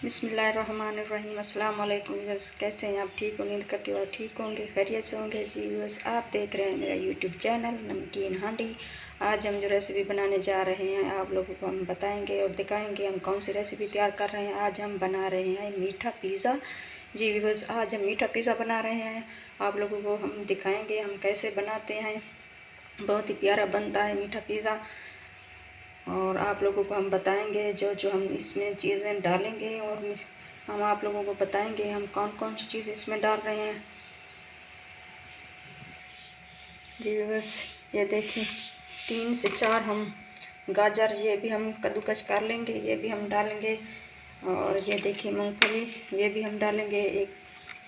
बिस्मिल्लाहिर्रहमानिर्रहीम। अस्सलाम वालेकुम व्यूअर्स, कैसे हैं आप? ठीक, उम्मीद करती हूँ ठीक होंगे, खैरियत से होंगे। जी व्यूअर्स, आप देख रहे हैं मेरा यूट्यूब चैनल नमकीन हांडी। आज हम जो रेसिपी बनाने जा रहे हैं आप लोगों को हम बताएंगे और दिखाएंगे हम कौन सी रेसिपी तैयार कर रहे हैं। आज हम बना रहे हैं मीठा पिज़्ज़ा। जी व्यूअर्स, आज हम मीठा पिज़्ज़ा बना रहे हैं। आप लोगों को हम दिखाएँगे हम कैसे बनाते हैं। बहुत ही प्यारा बनता है मीठा पिज़्ज़ा और आप लोगों को हम बताएंगे जो जो हम इसमें चीज़ें डालेंगे और हम आप लोगों को बताएंगे हम कौन कौन सी चीज़ इसमें डाल रहे हैं। जी बस ये देखिए 3 से 4 हम गाजर ये भी हम कद्दूकस कर लेंगे, ये भी हम डालेंगे। और ये देखिए मूंगफली ये भी हम डालेंगे। एक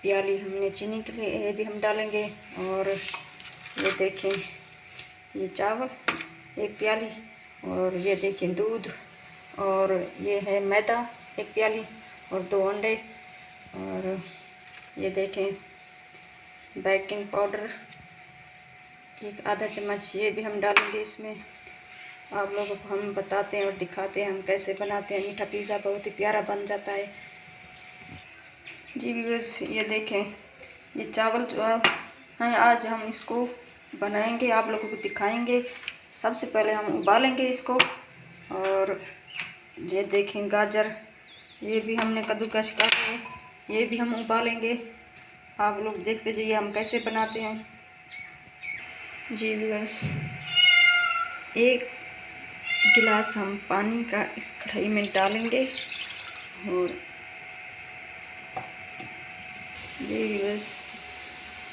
प्याली हमने चीनी के लिए ये भी हम डालेंगे। और ये देखें ये चावल 1 प्याली और ये देखिए दूध और ये है मैदा 1 प्याली और 2 अंडे। और ये देखें बेकिंग पाउडर 1 आधा चम्मच ये भी हम डालेंगे इसमें। आप लोगों को हम बताते हैं और दिखाते हैं हम कैसे बनाते हैं मीठा पिज़्ज़ा, बहुत ही प्यारा बन जाता है। जी व्यूअर्स, ये देखें ये चावल जो है आज हम इसको बनाएंगे, आप लोगों को दिखाएंगे। सबसे पहले हम उबालेंगे इसको। और ये देखें गाजर ये भी हमने कद्दूकस करके ये भी हम उबालेंगे। आप लोग देखते जाइए हम कैसे बनाते हैं। जी व्यूअर्स, 1 गिलास हम पानी का इस कढ़ाई में डालेंगे। और जी व्यूअर्स,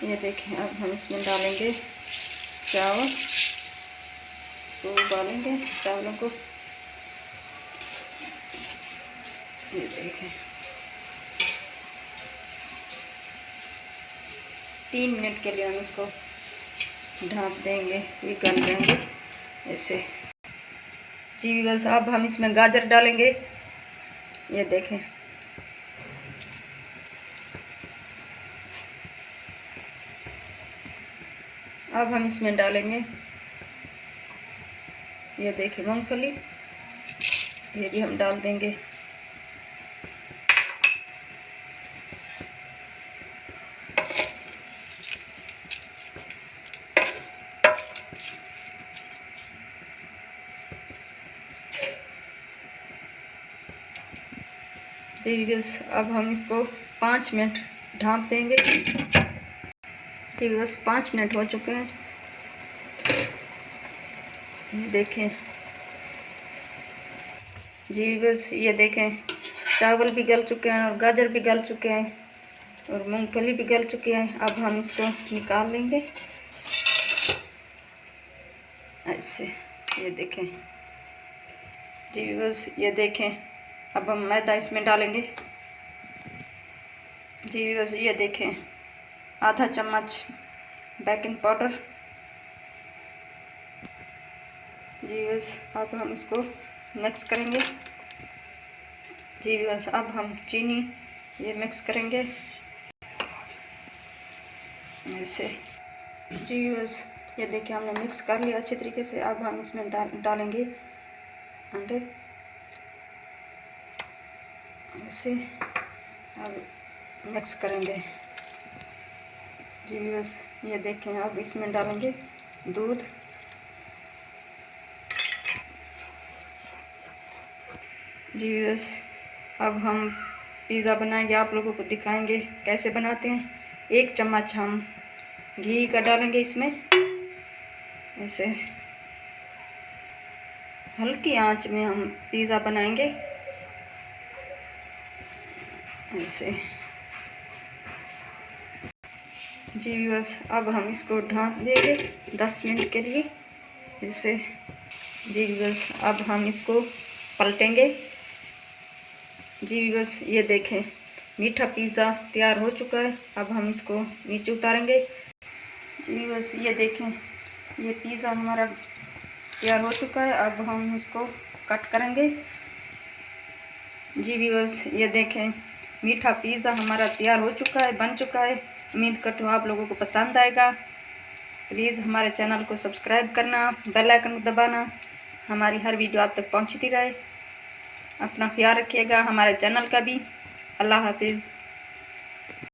ये देखें अब हम इसमें डालेंगे चावल, इसको उबालेंगे चावलों को। ये देखें 3 मिनट के लिए हम इसको ढक देंगे, ये गल जाएंगे ऐसे। जी बस अब हम इसमें गाजर डालेंगे। ये देखें अब हम इसमें डालेंगे ये देखें मूंगफली ये भी हम डाल देंगे। जी बस अब हम इसको 5 मिनट ढक देंगे। जी बस 5 मिनट हो चुके हैं। ये देखें जी बस ये देखें चावल भी गल चुके हैं और गाजर भी गल चुके हैं और मूंगफली भी गल चुके हैं। अब हम इसको निकाल लेंगे ऐसे। ये देखें जी बस ये देखें अब हम मैदा इसमें डालेंगे। जी बस ये देखें आधा चम्मच बेकिंग पाउडर। जी बस अब हम इसको मिक्स करेंगे। जी बस अब हम चीनी ये मिक्स करेंगे ऐसे। जी बस ये देखिए हमने मिक्स कर लिया अच्छे तरीके से। अब हम इसमें डालेंगे अंडे ऐसे। अब मिक्स करेंगे। जी बस ये देखें अब इसमें डालेंगे दूध। जी बस अब हम पिज़्ज़ा बनाएंगे, आप लोगों को दिखाएंगे कैसे बनाते हैं। 1 चम्मच हम घी का डालेंगे इसमें ऐसे। हल्की आंच में हम पिज़्ज़ा बनाएंगे ऐसे। जी बस अब हम इसको ढक देंगे 10 मिनट के लिए ऐसे। जी बस अब हम इसको पलटेंगे। जी बस ये देखें मीठा पिज़्ज़ा तैयार हो चुका है। अब हम इसको नीचे उतारेंगे। जी बस ये देखें ये पिज़्ज़ा हमारा तैयार हो चुका है। अब हम इसको कट करेंगे। जी बस ये देखें मीठा पिज़्ज़ा हमारा तैयार हो चुका है, बन चुका है। उम्मीद करती हूँ आप लोगों को पसंद आएगा। प्लीज़ हमारे चैनल को सब्सक्राइब करना, बेल आइकन को दबाना, हमारी हर वीडियो आप तक पहुँचती रहे। अपना ख्याल रखिएगा, हमारे चैनल का भी। अल्लाह हाफिज़।